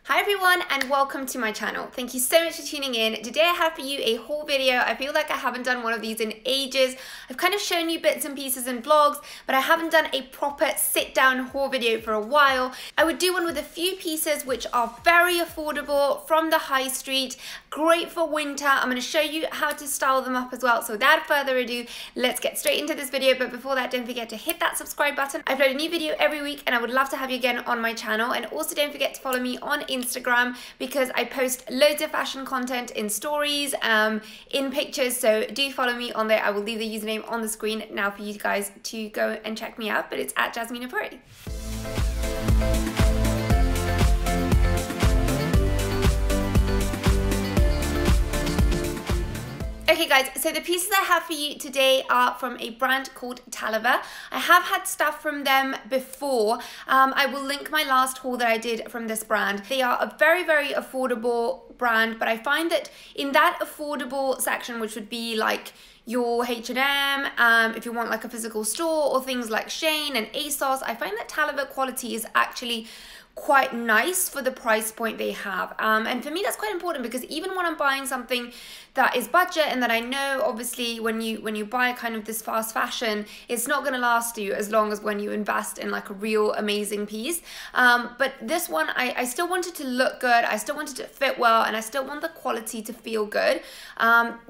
Hi everyone and welcome to my channel. Thank you so much for tuning in. Today I have for you a haul video. I feel like I haven't done one of these in ages. I've kind of shown you bits and pieces in vlogs, but I haven't done a proper sit down haul video for a while. I would do one with a few pieces which are very affordable from the high street, great for winter. I'm going to show you how to style them up as well. So without further ado, let's get straight into this video. But before that, don't forget to hit that subscribe button. I upload a new video every week and I would love to have you again on my channel. And also don't forget to follow me on Instagram because I post loads of fashion content in stories, in pictures, so do follow me on there. I will leave the username on the screen now for you guys to go and check me out, but it's at JASMINA PURI. Okay guys, so the pieces I have for you today are from a brand called Talever. I have had stuff from them before. I will link my last haul that I did from this brand. They are a very, very affordable brand, but I find that in that affordable section, which would be like your H&M, if you want like a physical store, or things like Shein and ASOS, I find that Talever quality is actually quite nice for the price point they have, and for me that's quite important because even when I'm buying something that is budget and that I know obviously when you buy kind of this fast fashion, it's not going to last you as long as when you invest in like a real amazing piece, but this one I still wanted to look good, I still wanted to fit well, and I still want the quality to feel good,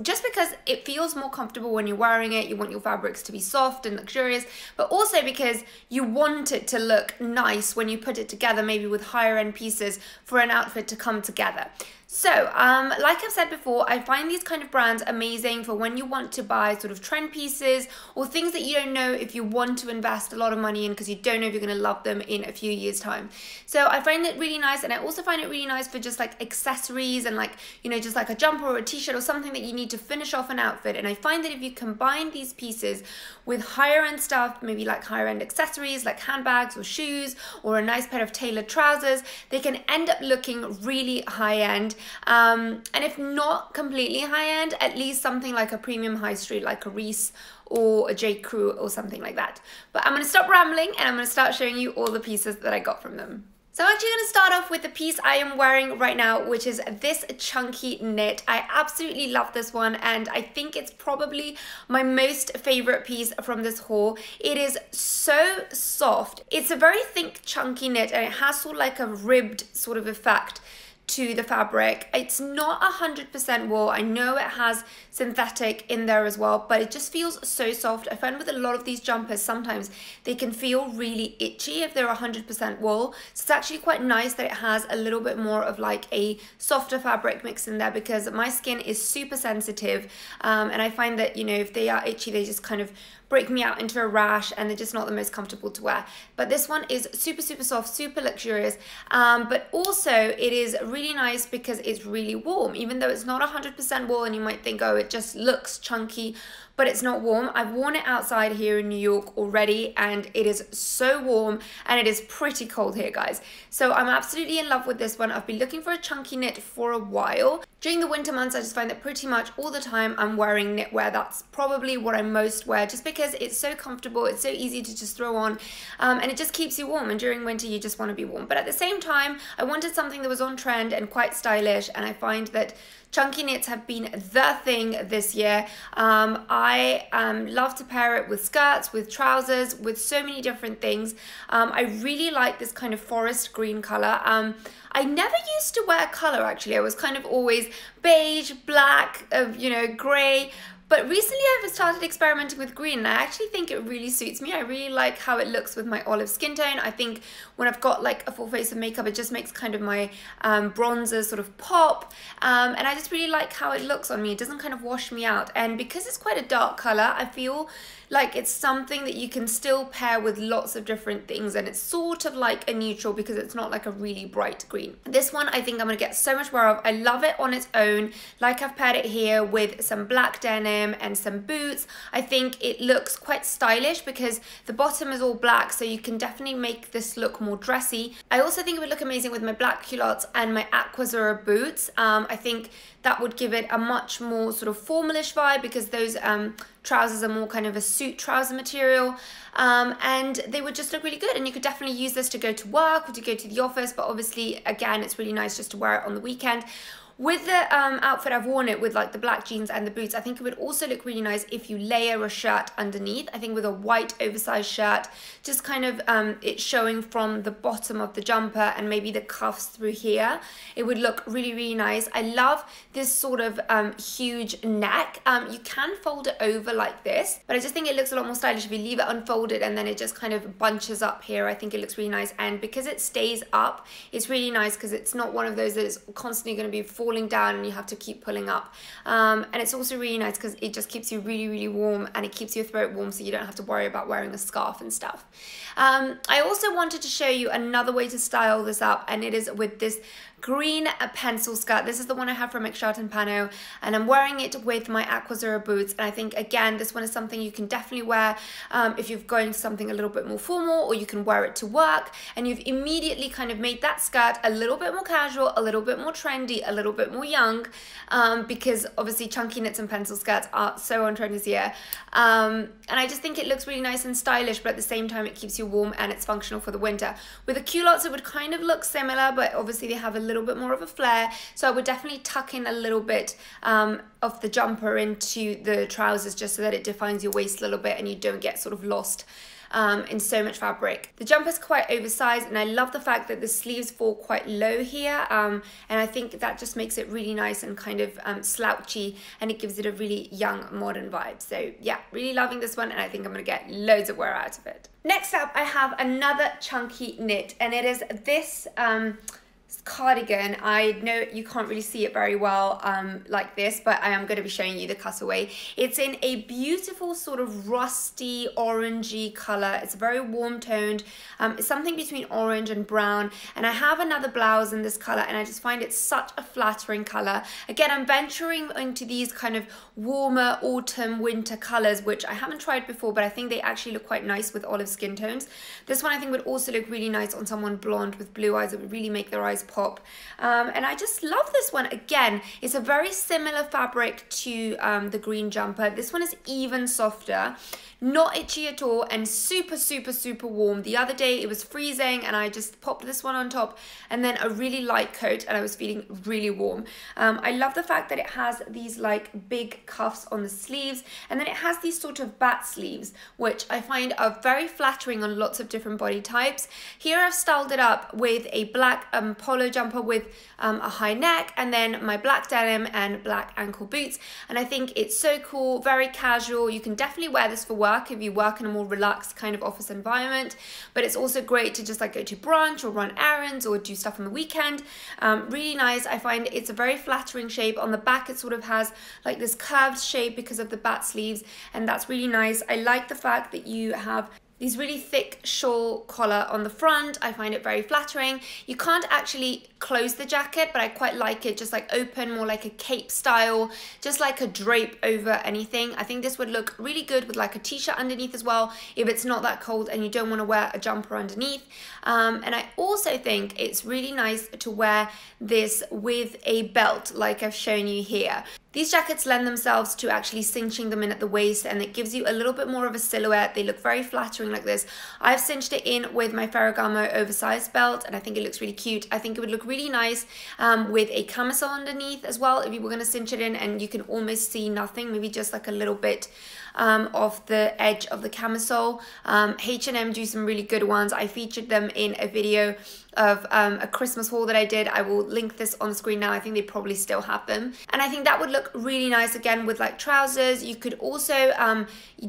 just because it feels more comfortable when you're wearing it. You want your fabrics to be soft and luxurious, but also because you want it to look nice when you put it together, maybe with higher end pieces for an outfit to come together. So, like I've said before, I find these kind of brands amazing for when you want to buy sort of trend pieces or things that you don't know if you want to invest a lot of money in because you don't know if you're going to love them in a few years' time. So I find it really nice, and I also find it really nice for just like accessories and like, you know, just like a jumper or a t-shirt or something that you need to finish off an outfit. And I find that if you combine these pieces with higher end stuff, maybe like higher end accessories like handbags or shoes or a nice pair of tailored trousers, they can end up looking really high end. And if not completely high end, at least something like a premium high street like a Reese or a J. Crew or something like that. But I'm going to stop rambling and I'm going to start showing you all the pieces that I got from them. So I'm actually going to start off with the piece I am wearing right now, which is this chunky knit. I absolutely love this one, and I think it's probably my most favorite piece from this haul. It is so soft. It's a very thick chunky knit, and it has sort of like a ribbed sort of effect to the fabric. It's not 100% wool. I know it has synthetic in there as well, but it just feels so soft. I find with a lot of these jumpers, sometimes they can feel really itchy if they're 100% wool. So it's actually quite nice that it has a little bit more of like a softer fabric mix in there because my skin is super sensitive, and I find that, you know, if they are itchy, they just kind of break me out into a rash and they're just not the most comfortable to wear. But this one is super, super soft, super luxurious, but also it is really nice because it's really warm, even though it's not 100% wool, and you might think, oh, it just looks chunky, but it's not warm. I've worn it outside here in New York already, and it is so warm, and it is pretty cold here, guys. So I'm absolutely in love with this one. I've been looking for a chunky knit for a while. During the winter months, I just find that pretty much all the time I'm wearing knitwear. That's probably what I most wear, just because it's so comfortable, it's so easy to just throw on, and it just keeps you warm, and during winter you just want to be warm. But at the same time, I wanted something that was on trend and quite stylish, and I find that chunky knits have been the thing this year. I love to pair it with skirts, with trousers, with so many different things. I really like this kind of forest green color. I never used to wear color, actually. I was kind of always beige, black, you know, gray. But recently I've started experimenting with green, and I actually think it really suits me. I really like how it looks with my olive skin tone. I think when I've got like a full face of makeup, it just makes kind of my bronzer sort of pop. And I just really like how it looks on me. It doesn't kind of wash me out. And because it's quite a dark color, I feel like it's something that you can still pair with lots of different things, and it's sort of like a neutral because it's not like a really bright green. This one I think I'm gonna get so much more of. I love it on its own. Like, I've paired it here with some black denim and some boots. I think it looks quite stylish because the bottom is all black, so you can definitely make this look more dressy. I also think it would look amazing with my black culottes and my Aquazzura boots. I think that would give it a much more sort of formalish vibe because those trousers are more kind of a suit trouser material, and they would just look really good, and you could definitely use this to go to work or to go to the office, but obviously again it's really nice just to wear it on the weekend. With the outfit, I've worn it with like the black jeans and the boots. I think it would also look really nice if you layer a shirt underneath. I think with a white oversized shirt, just kind of it showing from the bottom of the jumper and maybe the cuffs through here, it would look really, really nice. I love this sort of huge neck. You can fold it over like this, but I just think it looks a lot more stylish if you leave it unfolded and then it just kind of bunches up here. I think it looks really nice, and because it stays up, it's really nice because it's not one of those that is constantly going to be falling down and you have to keep pulling up, and it's also really nice because it just keeps you really, really warm, and it keeps your throat warm, so you don't have to worry about wearing a scarf and stuff. I also wanted to show you another way to style this up, and it is with this green pencil skirt. This is the one I have from Shirt and Pano, and I'm wearing it with my Aquazzura boots, and I think again this one is something you can definitely wear if you're going to something a little bit more formal, or you can wear it to work, and you've immediately kind of made that skirt a little bit more casual, a little bit more trendy, a little bit more young, because obviously chunky knits and pencil skirts are so on trend this year, and I just think it looks really nice and stylish, but at the same time it keeps you warm and it's functional for the winter. With the culottes it would kind of look similar, but obviously they have a little bit more of a flare, so I would definitely tuck in a little bit of the jumper into the trousers just so that it defines your waist a little bit and you don't get sort of lost in so much fabric. The jumper's quite oversized, and I love the fact that the sleeves fall quite low here, and I think that just makes it really nice and kind of slouchy, and it gives it a really young modern vibe. So yeah, really loving this one, and I think I'm gonna get loads of wear out of it. Next up, I have another chunky knit, and it is this cardigan. I know you can't really see it very well like this, but I am going to be showing you the cutaway. It's in a beautiful sort of rusty orangey color. It's very warm toned. It's something between orange and brown, and I have another blouse in this color, and I just find it such a flattering color. Again, I'm venturing into these kind of warmer autumn winter colors, which I haven't tried before, but I think they actually look quite nice with olive skin tones. This one I think would also look really nice on someone blonde with blue eyes. It would really make their eyes pop, and I just love this one. Again, it's a very similar fabric to the green jumper. This one is even softer, not itchy at all, and super, super, super warm. The other day it was freezing and I just popped this one on top and then a really light coat, and I was feeling really warm. I love the fact that it has these like big cuffs on the sleeves, and then it has these sort of bat sleeves, which I find are very flattering on lots of different body types. Here I've styled it up with a black polo jumper with a high neck, and then my black denim and black ankle boots, and I think it's so cool, very casual. You can definitely wear this for work if you work in a more relaxed kind of office environment, but it's also great to just like go to brunch or run errands or do stuff on the weekend. Really nice. I find it's a very flattering shape. On the back it sort of has like this curved shape because of the bat sleeves, and that's really nice. I like the fact that you have these really thick shawl collar on the front. I find it very flattering. You can't actually close the jacket, but I quite like it just like open, more like a cape style, just like a drape over anything. I think this would look really good with like a t-shirt underneath as well if it's not that cold and you don't want to wear a jumper underneath. And I also think it's really nice to wear this with a belt like I've shown you here. These jackets lend themselves to actually cinching them in at the waist, and it gives you a little bit more of a silhouette. They look very flattering like this. I've cinched it in with my Ferragamo oversized belt, and I think it looks really cute. I think it would look really nice with a camisole underneath as well if you were going to cinch it in, and you can almost see nothing, maybe just like a little bit of the edge of the camisole. H&M do some really good ones. I featured them in a video of a Christmas haul that I did. I will link this on the screen now. I think they probably still have them, and I think that would look really nice again with like trousers. You could also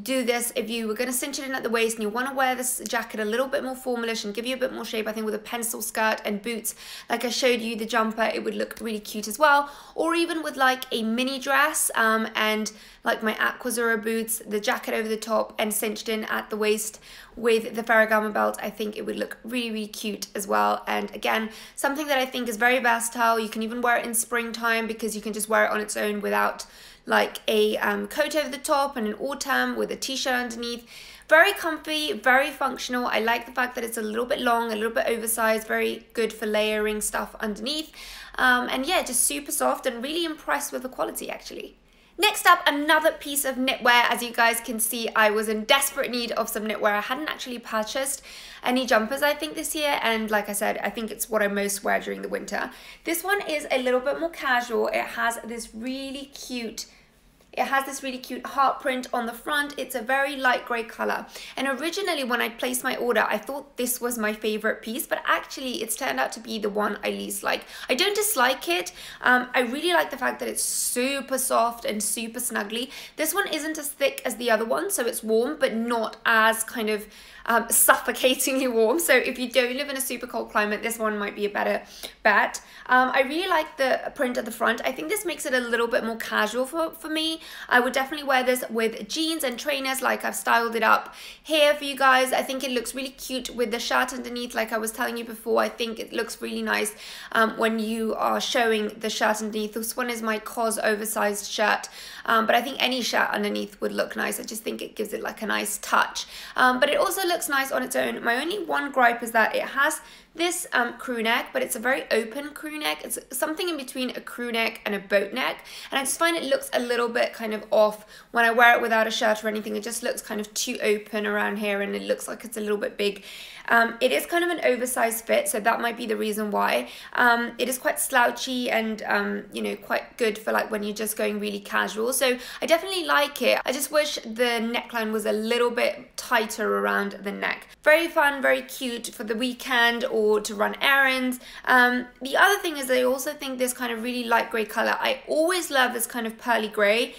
do this if you were going to cinch it in at the waist and you want to wear this jacket a little bit more formalish and give you a bit more shape. I think with a pencil skirt and boots like I showed you the jumper, it would look really cute as well. Or even with like a mini dress and like my Aquazzura boots, the jacket over the top and cinched in at the waist with the Ferragamo belt, I think it would look really, really cute as well. And again, something that I think is very versatile. You can even wear it in springtime because you can just wear it on its own without like a coat over the top, and in autumn with a t-shirt underneath. Very comfy, very functional. I like the fact that it's a little bit long, a little bit oversized, very good for layering stuff underneath. And yeah, just super soft, and really impressed with the quality actually. Next up, another piece of knitwear. As you guys can see, I was in desperate need of some knitwear. I hadn't actually purchased any jumpers, I think, this year. And like I said, I think it's what I most wear during the winter. This one is a little bit more casual. It has this really cute heart print on the front. It's a very light grey colour. And originally when I placed my order, I thought this was my favourite piece, but actually it's turned out to be the one I least like. I don't dislike it. I really like the fact that it's super soft and super snuggly. This one isn't as thick as the other one, so it's warm, but not as kind of suffocatingly warm. So if you don't live in a super cold climate, this one might be a better bet. I really like the print at the front. I think this makes it a little bit more casual for me. I would definitely wear this with jeans and trainers, like I've styled it up here for you guys. I think it looks really cute with the shirt underneath, like I was telling you before. I think it looks really nice when you are showing the shirt underneath. This one is my COS oversized shirt, but I think any shirt underneath would look nice. I just think it gives it like a nice touch, but it also looks nice on its own. My only one gripe is that it has this crew neck, but it's a very open crew neck. It's something in between a crew neck and a boat neck, and I just find it looks a little bit kind of off when I wear it without a shirt or anything. It just looks kind of too open around here, and it looks like it's a little bit big. It is kind of an oversized fit, so that might be the reason why. It is quite slouchy and you know, quite good for like when you're just going really casual, so I definitely like it. I just wish the neckline was a little bit tighter around the neck. Very fun, very cute for the weekend or to run errands. The other thing is I also think this kind of really light grey colour. I always love this kind of pearly grey,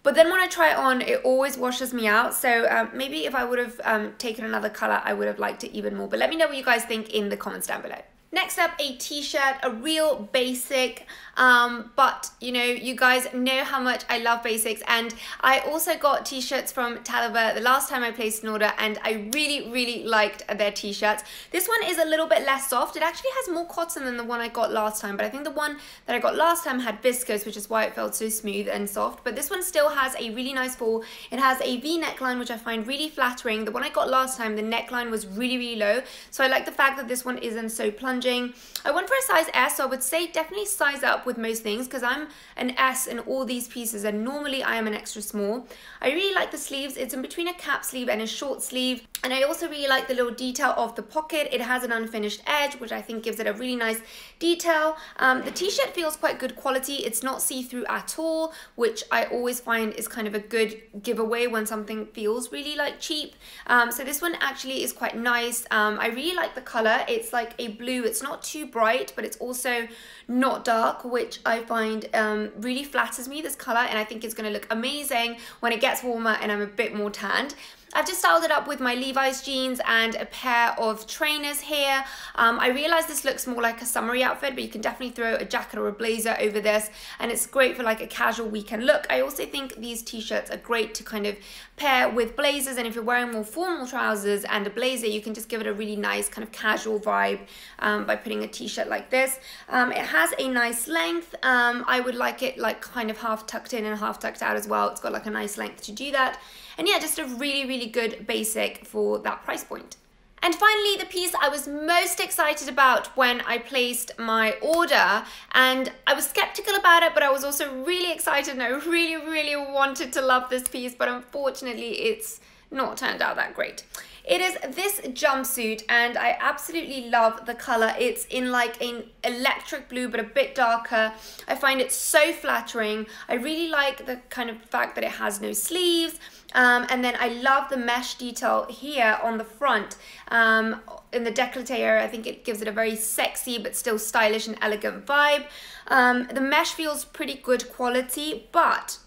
but then when I try it on, it always washes me out. So maybe if I would have taken another colour, I would have liked it even more. But let me know what you guys think in the comments down below. Next up, a t-shirt, a real basic, but you know, you guys know how much I love basics, and I also got t-shirts from Talever the last time I placed an order, and I really liked their t-shirts. This one is a little bit less soft. It actually has more cotton than the one I got last time, but I think the one that I got last time had viscose, which is why it felt so smooth and soft, but this one still has a really nice fall. It has a V neckline, which I find really flattering. The one I got last time, the neckline was really low, so I like the fact that this one isn't so plunging. I went for a size S, so I would say definitely size up with most things, because I'm an S in all these pieces and normally I am an extra small. I really like the sleeves. It's in between a cap sleeve and a short sleeve, and I also really like the little detail of the pocket. It has an unfinished edge, which I think gives it a really nice detail. The t-shirt feels quite good quality. It's not see-through at all, which I always find is kind of a good giveaway when something feels really like cheap. So this one actually is quite nice. I really like the color. It's like a blue. It's not too bright, but it's also not dark, which I find really flatters me, this color, and I think it's going to look amazing when it gets warmer and I'm a bit more tanned. I've just styled it up with my Levi's jeans and a pair of trainers here. I realize this looks more like a summery outfit, but you can definitely throw a jacket or a blazer over this, and it's great for like a casual weekend look. I also think these t-shirts are great to kind of pair with blazers, and if you're wearing more formal trousers and a blazer, you can just give it a really nice kind of casual vibe by putting a t-shirt like this. It has a nice length. I would like it like kind of half tucked in and half tucked out as well. It's got like a nice length to do that. And yeah, just a really good basic for that price point. And finally, the piece I was most excited about when I placed my order, and I was skeptical about it, but I was also really excited, and I really wanted to love this piece, but unfortunately it's not turned out that great. It is this jumpsuit, and I absolutely love the color. It's in like an electric blue, but a bit darker. I find it so flattering. I really like the kind of fact that it has no sleeves. And then I love the mesh detail here on the front. In the décolleté area, I think it gives it a very sexy but still stylish and elegant vibe. The mesh feels pretty good quality, but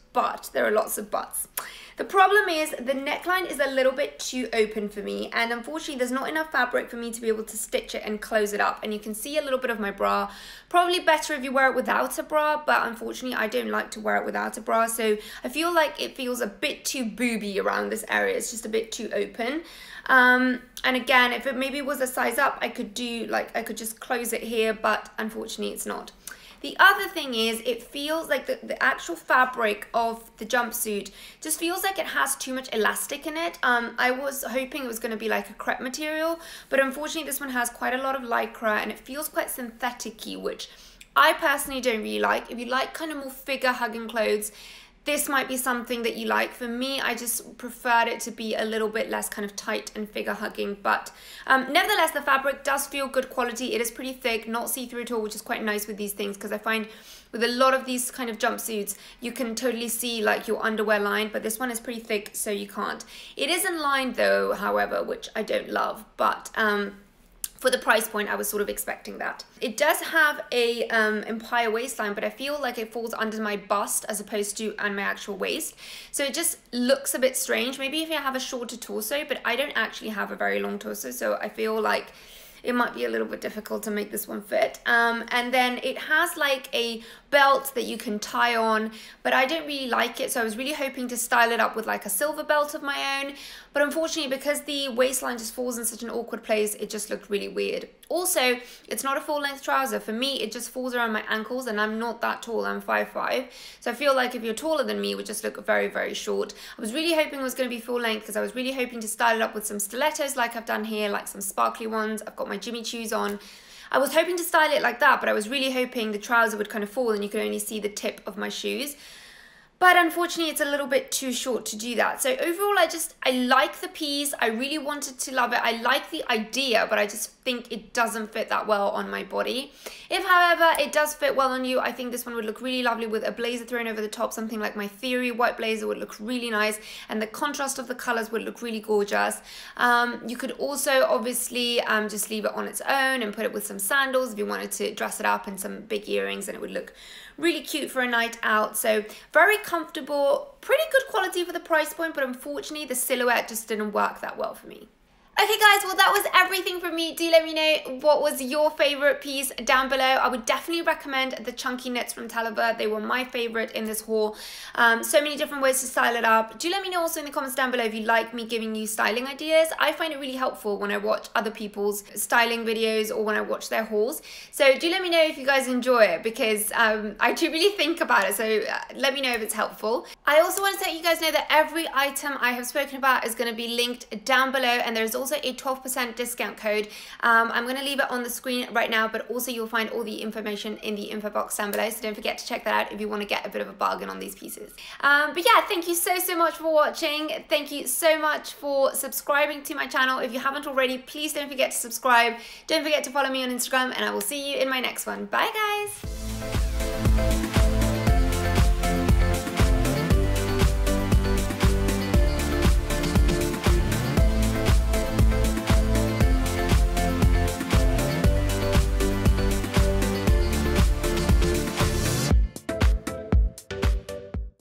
there are lots of buts. The problem is the neckline is a little bit too open for me, and unfortunately there's not enough fabric for me to be able to stitch it and close it up, and you can see a little bit of my bra. Probably better if you wear it without a bra, but unfortunately I don't like to wear it without a bra, so I feel like it feels a bit too booby around this area. It's just a bit too open. And again, if it maybe was a size up, I could just close it here, but unfortunately it's not. The other thing is, it feels like the actual fabric of the jumpsuit just feels like it has too much elastic in it. I was hoping it was going to be like a crepe material, but unfortunately this one has quite a lot of lycra and it feels quite synthetic-y, which I personally don't really like. If you like kind of more figure hugging clothes, this might be something that you like. For me, I just preferred it to be a little bit less kind of tight and figure hugging, but nevertheless, the fabric does feel good quality. It is pretty thick, not see-through at all, which is quite nice with these things, because I find with a lot of these kind of jumpsuits, you can totally see like your underwear line, but this one is pretty thick, so you can't. It isn't lined though, however, which I don't love, but for the price point, I was sort of expecting that. It does have a empire waistline, but I feel like it falls under my bust as opposed to on my actual waist. So it just looks a bit strange. Maybe if you have a shorter torso, but I don't actually have a very long torso, so I feel like it might be a little bit difficult to make this one fit. And then it has like a belt that you can tie on, but I don't really like it, so I was really hoping to style it up with like a silver belt of my own, but unfortunately, because the waistline just falls in such an awkward place, it just looked really weird. Also, it's not a full-length trouser. For me, it just falls around my ankles, and I'm not that tall. I'm 5'5", so I feel like if you're taller than me, it would just look very, very short. I was really hoping it was going to be full-length, because I was really hoping to style it up with some stilettos like I've done here, like some sparkly ones. I've got my Jimmy Choos on. I was hoping to style it like that, but I was really hoping the trouser would kind of fall and you could only see the tip of my shoes. But unfortunately, it's a little bit too short to do that. So overall, I like the piece. I really wanted to love it. I like the idea, but I just think it doesn't fit that well on my body. If, however, it does fit well on you, I think this one would look really lovely with a blazer thrown over the top. Something like my Theory white blazer would look really nice, and the contrast of the colors would look really gorgeous. You could also obviously just leave it on its own and put it with some sandals if you wanted to dress it up, and some big earrings, and it would look really cute for a night out. So very comfortable, pretty good quality for the price point, but unfortunately the silhouette just didn't work that well for me. Okay guys, well that was everything from me. Do let me know what was your favorite piece down below. I would definitely recommend the chunky knits from Talever. They were my favorite in this haul. So many different ways to style it up. Do let me know also in the comments down below if you like me giving you styling ideas. I find it really helpful when I watch other people's styling videos or when I watch their hauls. So do let me know if you guys enjoy it, because I do really think about it. So let me know if it's helpful. I also want to let you guys know that every item I have spoken about is going to be linked down below, and there's also a 12% discount code. I'm going to leave it on the screen right now, but also you'll find all the information in the info box down below, so don't forget to check that out if you want to get a bit of a bargain on these pieces. But yeah, thank you so much for watching. Thank you so much for subscribing to my channel. If you haven't already, please don't forget to subscribe. Don't forget to follow me on Instagram, and I will see you in my next one. Bye guys!